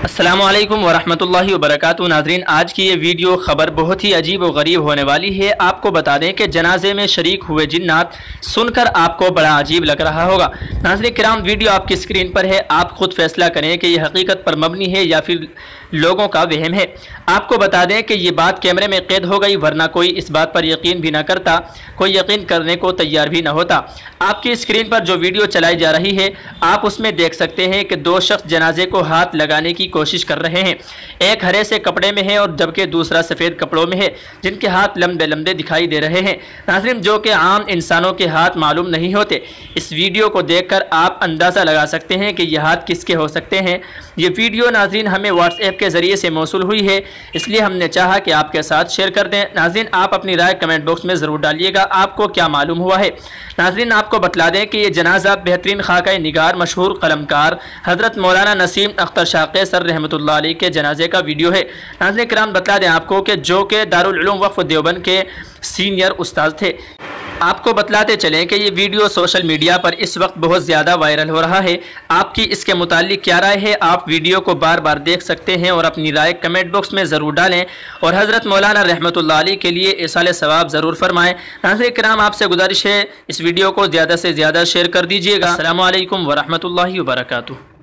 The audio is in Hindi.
अस्सलामुअलैकुम वरहमतुल्लाहि वबरकातुहू। नाज़रीन, आज की ये वीडियो ख़बर बहुत ही अजीब व गरीब होने वाली है। आपको बता दें कि जनाजे में शरीक हुए जिन्नात सुनकर आपको बड़ा अजीब लग रहा होगा। नाज़रीन किराम, वीडियो आपकी स्क्रीन पर है, आप खुद फैसला करें कि यह हकीकत पर मबनी है या फिर लोगों का वहम है। आपको बता दें कि ये बात कैमरे में कैद हो गई, वरना कोई इस बात पर यकीन भी ना करता, कोई यकीन करने को तैयार भी ना होता। आपकी स्क्रीन पर जो वीडियो चलाई जा रही है, आप उसमें देख सकते हैं कि दो शख्स जनाजे को हाथ लगाने की कोशिश कर रहे हैं। एक हरे से कपड़े में है और जबकि दूसरा सफ़ेद कपड़ों में है, जिनके हाथ लंबे लंबे दिखाई दे रहे हैं। नाज़रीन, जो कि आम इंसानों के हाथ मालूम नहीं होते। इस वीडियो को देखकर आप अंदाज़ा लगा सकते हैं कि यह हाथ किसके हो सकते हैं। ये वीडियो नाज़रीन हमें व्हाट्सएप के ज़रिए से मौसूल हुई है, इसलिए हमने चाहा कि आपके साथ शेयर कर दें। नाज़रीन, आप अपनी राय कमेंट बॉक्स में ज़रूर डालिएगा, आपको क्या मालूम हुआ है। नाज़रीन, आपको बतला दें कि ये जनाजा बेहतरीन खाका निगार मशहूर कलमकार हज़रत मौलाना नसीम अख्तर शाह कैसर रहमतुल्लाह अलैह के जनाजे का वीडियो है। नाज़रीन किराम, बतला दें आपको कि जो कि दारुल उलूम वक्फ देवबंद के सीनियर उस्ताद थे। आपको बतलाते चलें कि ये वीडियो सोशल मीडिया पर इस वक्त बहुत ज़्यादा वायरल हो रहा है। आपकी इसके मुताल्लिक क्या राय है? आप वीडियो को बार बार देख सकते हैं और अपनी राय कमेंट बॉक्स में ज़रूर डालें और हज़रत मौलाना रहमतुल्लाह अलैह के लिए इसाले सवाब ज़रूर फरमाएँ। नाज़रीन किराम, आपसे गुजारिश है इस वीडियो को ज़्यादा से ज़्यादा शेयर कर दीजिएगा। अस्सलामु अलैकुम वरहमतुल्लाहि वबरकातुहू।